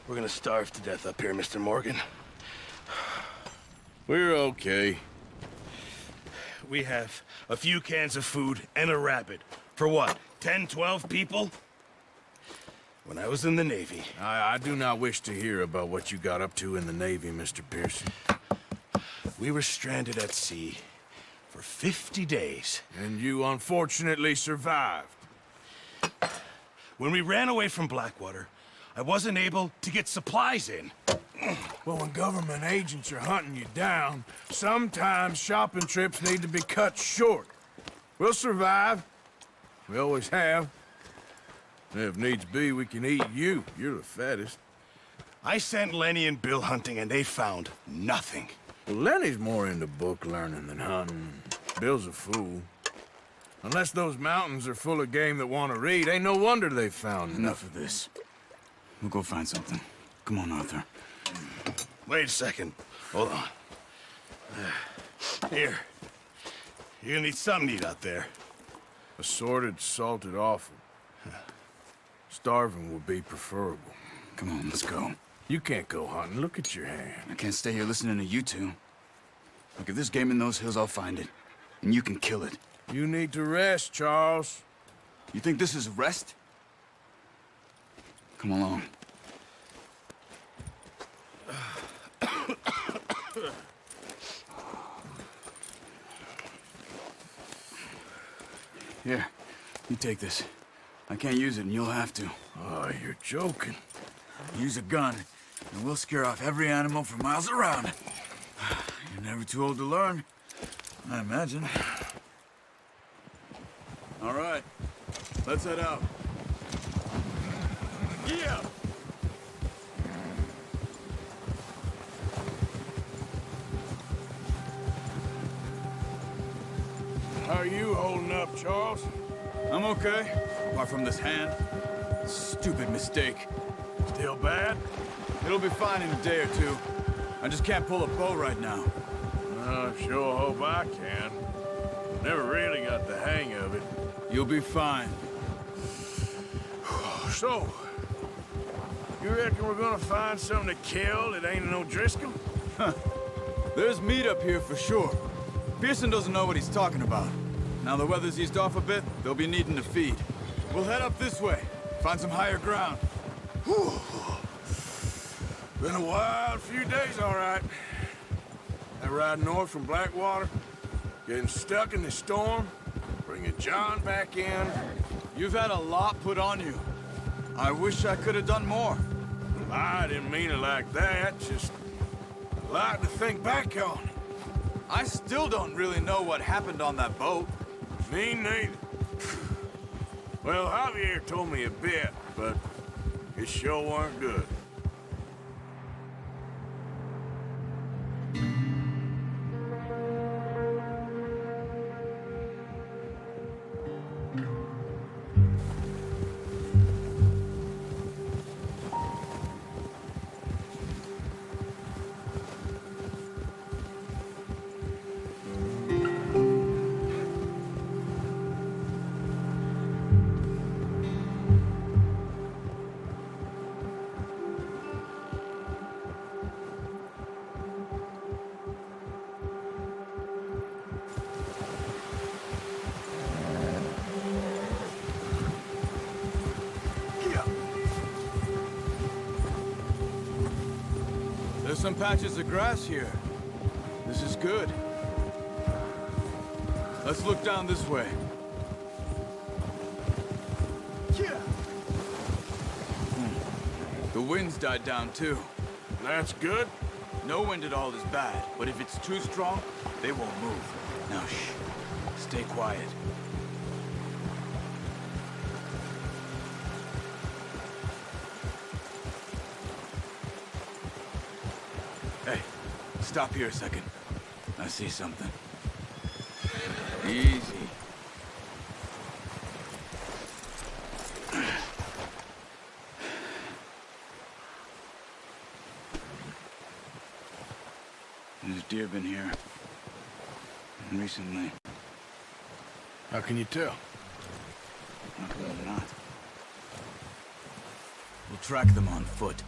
We're gonna starve to death up here, Mr. Morgan. We're okay. We have a few cans of food and a rabbit. For what, 10, 12 people? When I was in the Navy... I do not wish to hear about what you got up to in the Navy, Mr. Pearson. We were stranded at sea for 50 days. And you unfortunately survived. When we ran away from Blackwater, I wasn't able to get supplies in. Well, when government agents are hunting you down, sometimes shopping trips need to be cut short. We'll survive. We always have. And if needs be, we can eat you. You're the fattest. I sent Lenny and Bill hunting, and they found nothing. Well, Lenny's more into book learning than hunting. Bill's a fool. Unless those mountains are full of game that want to read, ain't no wonder they found Enough of this. We'll go find something. Come on, Arthur. Wait a second. Hold on. Here. You're gonna need something to eat out there. Assorted, salted offal. Starving would be preferable. Come on, let's go. You can't go hunting. Look at your hand. I can't stay here listening to you two. Look, if there's game in those hills, I'll find it. And you can kill it. You need to rest, Charles. You think this is rest? Come along. Here, you take this. I can't use it, and you'll have to. Oh, you're joking. Use a gun, and we'll scare off every animal for miles around. You're never too old to learn, I imagine. All right, let's head out. Yeah! How are you holding up, Charles? I'm okay, apart from this hand. Stupid mistake. Still bad? It'll be fine in a day or two. I just can't pull a bow right now. I sure hope I can. Never really got the hang of it. You'll be fine. So, you reckon we're gonna find something to kill that ain't no Driscoll? There's meat up here for sure. Pearson doesn't know what he's talking about. Now the weather's eased off a bit, they'll be needing to feed. We'll head up this way, find some higher ground. Whew. Been a wild few days, all right. That ride north from Blackwater, getting stuck in the storm, bringing John back in. You've had a lot put on you. I wish I could have done more. I didn't mean it like that, just a lot to think back on. I still don't really know what happened on that boat. Me neither. Well, Javier told me a bit, but it sure weren't good. There's some patches of grass here. This is good. Let's look down this way. The wind's died down too. That's good. No wind at all is bad, but if it's too strong, they won't move. Now shh. Stay quiet. Hey, stop here a second. I see something. Easy. There's deer been here. Recently. How can you tell? Not. We'll track them on foot.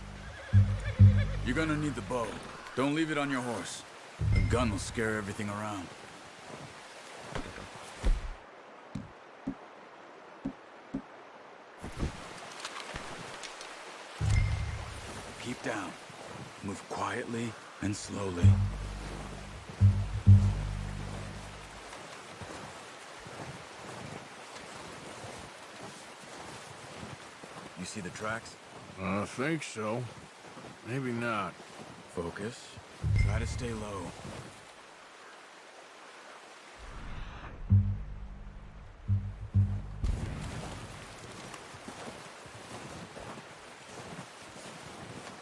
You're gonna need the bow. Don't leave it on your horse. The gun will scare everything around. Keep down. Move quietly and slowly. You see the tracks? I think so. Maybe not. Focus. Try to stay low.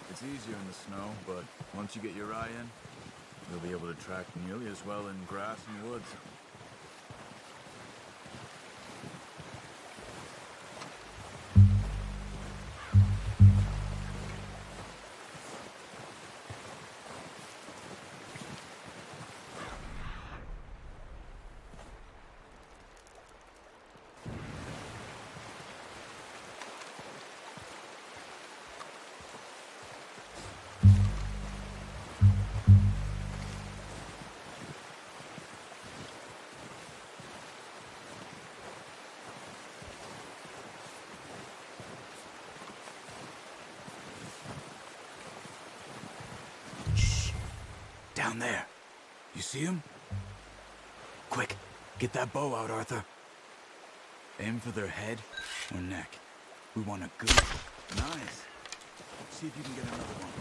It's easier in the snow, but once you get your eye in, you'll be able to track nearly as well in grass and woods. Down there. You see him? Quick, get that bow out, Arthur. Aim for their head or neck. We want a good... Nice. See if you can get another one.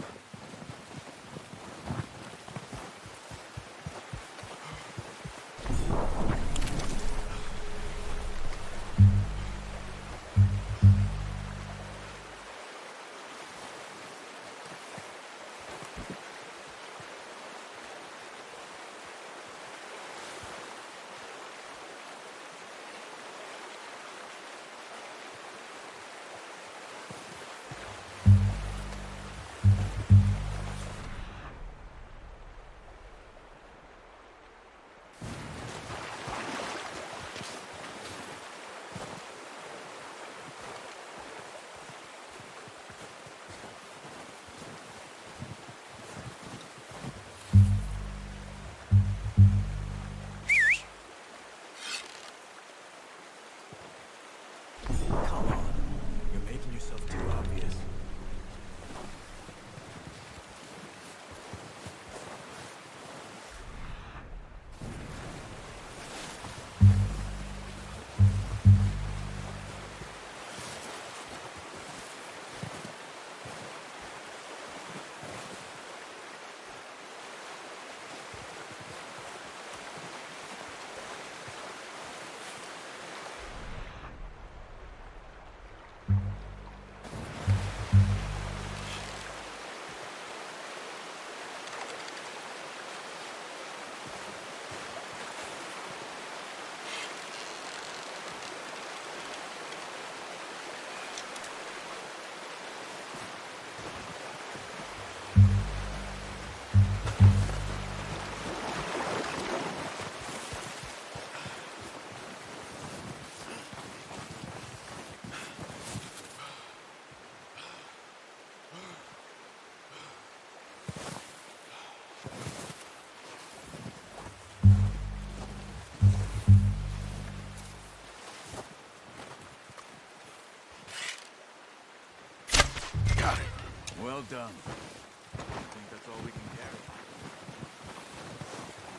Well done. I think that's all we can carry.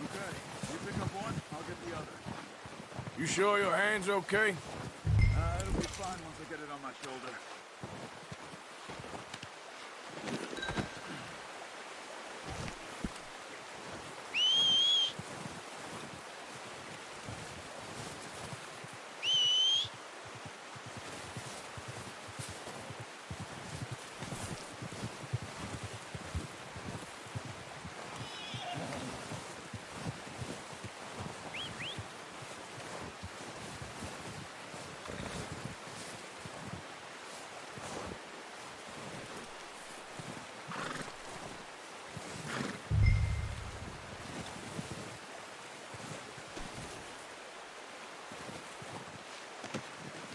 Okay, you pick up one, I'll get the other. You sure your hand's okay? It'll be fine once I get it on my shoulder.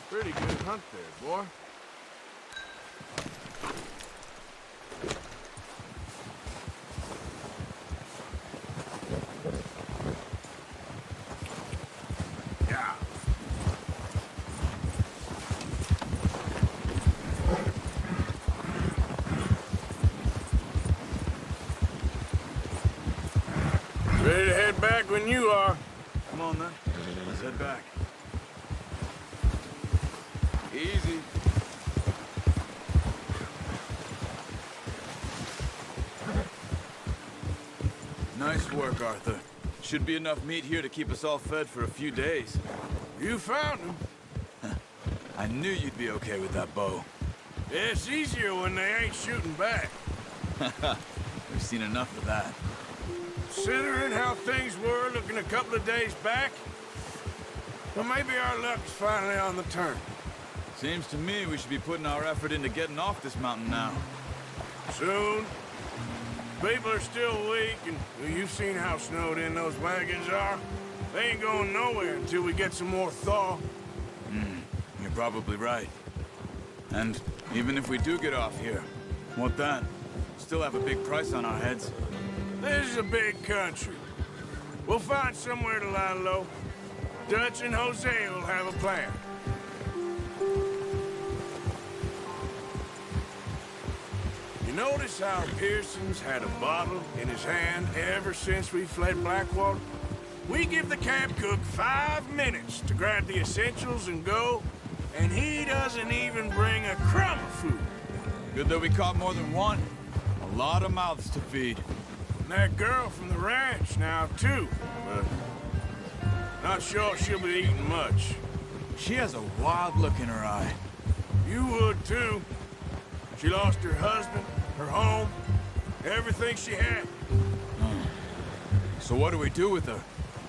Pretty good hunt there, boy. when you are. Come on, then. Let's head back. Easy. Nice work, Arthur. Should be enough meat here to keep us all fed for a few days. You found him. I knew you'd be okay with that bow. It's easier when they ain't shooting back. We've seen enough of that. Considering how things were looking a couple of days back, well, maybe our luck is finally on the turn. Seems to me we should be putting our effort into getting off this mountain now. Soon. People are still weak, and well, you've seen how snowed in those wagons are. They ain't going nowhere until we get some more thaw. You're probably right. And even if we do get off here, what then? Still have a big price on our heads. This is a big country. We'll find somewhere to lie low. Dutch and Jose will have a plan. You notice how Pearson's had a bottle in his hand ever since we fled Blackwater? We give the camp cook 5 minutes to grab the essentials and go, and he doesn't even bring a crumb of food. Good that we caught more than one. A lot of mouths to feed. And that girl from the ranch now, too, but not sure she'll be eating much. She has a wild look in her eye. You would, too. She lost her husband, her home, everything she had. So what do we do with her?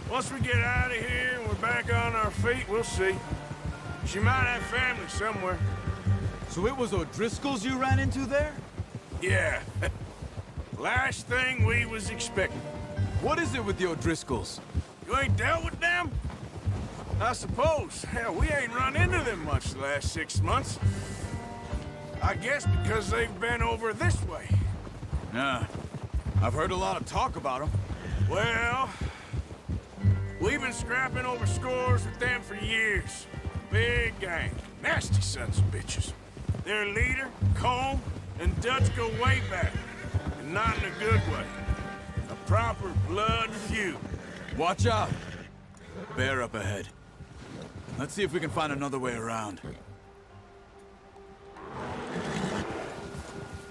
Once we get out of here and we're back on our feet, we'll see. She might have family somewhere. So it was O'Driscoll's you ran into there? Yeah. Last thing we was expecting. What is it with the O'Driscolls? You ain't dealt with them? I suppose. Hell, we ain't run into them much the last 6 months. I guess because they've been over this way. Yeah. I've heard a lot of talk about them. Well, we've been scrapping over scores with them for years. Big gang. Nasty sons of bitches. Their leader, Combe, and Dutch go way back. And not in a good way. A proper blood feud. Watch out! Bear up ahead. Let's see if we can find another way around.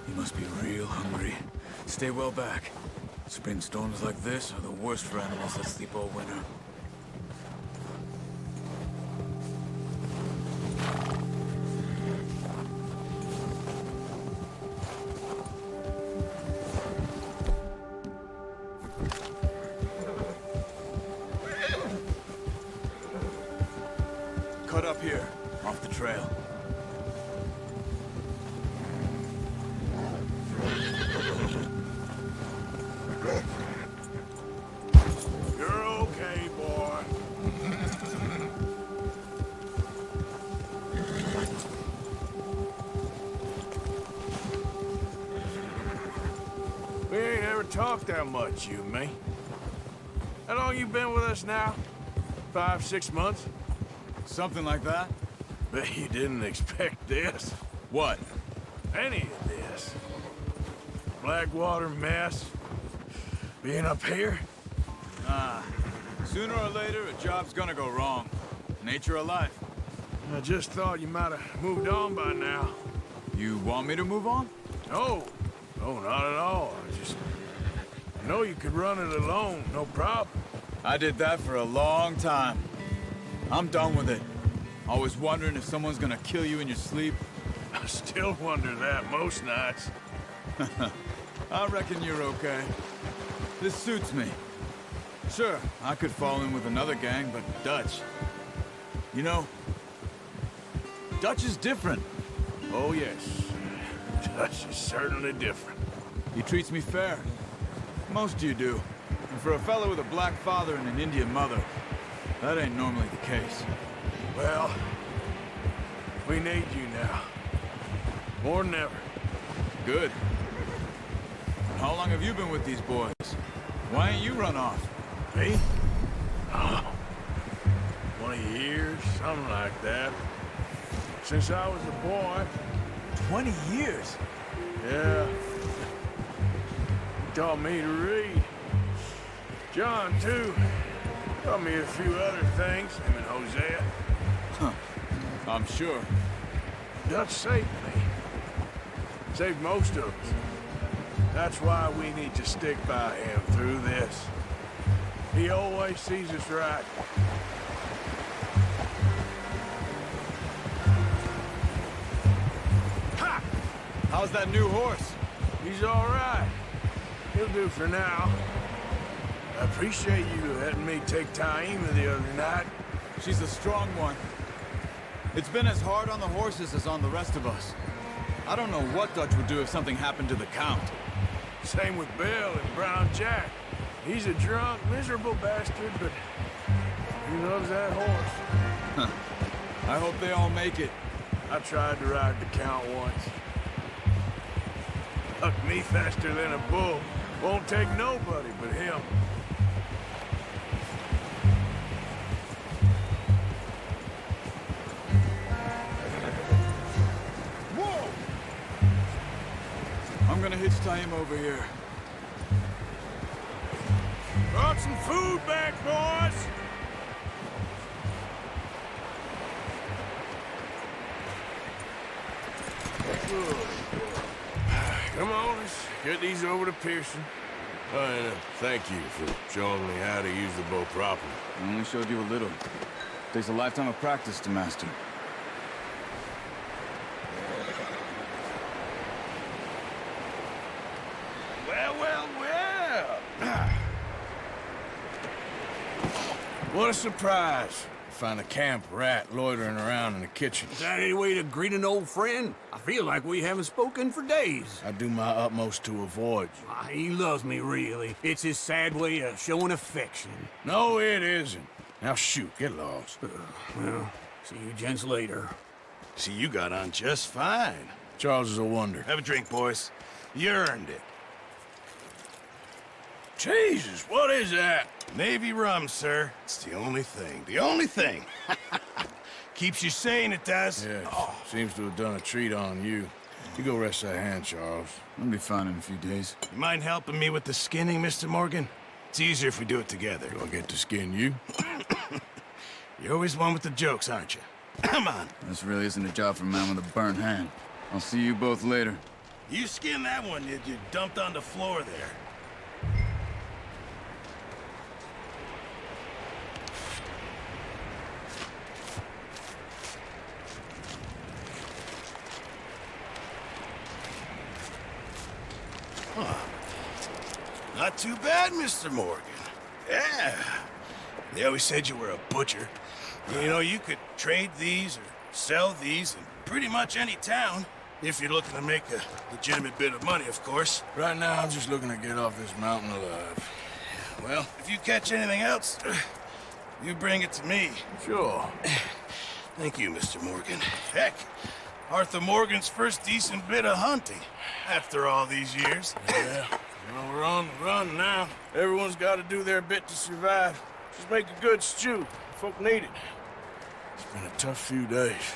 You must be real hungry. Stay well back. Spring storms like this are the worst for animals that sleep all winter. Cut up here, off the trail. You're okay, boy. We ain't ever talked that much, you and me. How long you been with us now? 5, 6 months? Something like that? Bet you didn't expect this. What? Any of this. Blackwater mess. Being up here. Sooner or later, a job's gonna go wrong. Nature of life. I just thought you might have moved on by now. You want me to move on? No. No, not at all. I know you could run it alone, no problem. I did that for a long time. I'm done with it. Always wondering if someone's gonna kill you in your sleep. I still wonder that most nights. I reckon you're okay. This suits me. Sure, I could fall in with another gang, but Dutch... You know, Dutch is different. Oh, yes. Dutch is certainly different. He treats me fair. Most of you do. And for a fellow with a black father and an Indian mother, that ain't normally the case. Well, we need you now. More than ever. Good. How long have you been with these boys? Why ain't you run off? Me? Oh, 20 years, something like that. Since I was a boy. 20 years? Yeah. He taught me to read. John, too. Taught me a few other things, him and Hosea. I'm sure. Dutch saved me. Saved most of us. That's why we need to stick by him through this. He always sees us right. Ha! How's that new horse? He's all right. He'll do for now. I appreciate you letting me take Taima the other night. She's a strong one. It's been as hard on the horses as on the rest of us. I don't know what Dutch would do if something happened to the Count. Same with Bill and Brown Jack. He's a drunk, miserable bastard, but he loves that horse. I hope they all make it. I tried to ride the Count once. Hucked me faster than a bull. Won't take nobody but him. Whoa! I'm gonna hitch Taima over here. Brought some food back, boys! Good. Come on, let's get these over to Pearson. And thank you for showing me how to use the bow properly. I only showed you a little. Takes a lifetime of practice to master. Well, well, well! What a surprise. Find a camp rat loitering around in the kitchen. Is that any way to greet an old friend? I feel like we haven't spoken for days. I do my utmost to avoid you. He loves me, really. It's his sad way of showing affection. No, it isn't. Now shoot, get lost. Well, see you gents later. See, you got on just fine. Charles is a wonder. Have a drink, boys. You earned it. Jesus, what is that? Navy rum, sir. It's the only thing. The only thing. Keeps you sane, it does. Yeah, seems to have done a treat on you. You go rest that hand, Charles. I'll be fine in a few days. You mind helping me with the skinning, Mr. Morgan? It's easier if we do it together. Do I get to skin you? You're always one with the jokes, aren't you? Come on. This really isn't a job for a man with a burnt hand. I'll see you both later. You skinned that one you dumped on the floor there. Not too bad, Mr. Morgan. Yeah. They always said you were a butcher. You know, you could trade these or sell these in pretty much any town. If you're looking to make a legitimate bit of money, of course. Right now, I'm just looking to get off this mountain alive. Well, if you catch anything else, you bring it to me. Sure. Thank you, Mr. Morgan. Heck, Arthur Morgan's first decent bit of hunting after all these years. Yeah. Well, we're on the run now. Everyone's got to do their bit to survive. Just make a good stew. Folk need it. It's been a tough few days.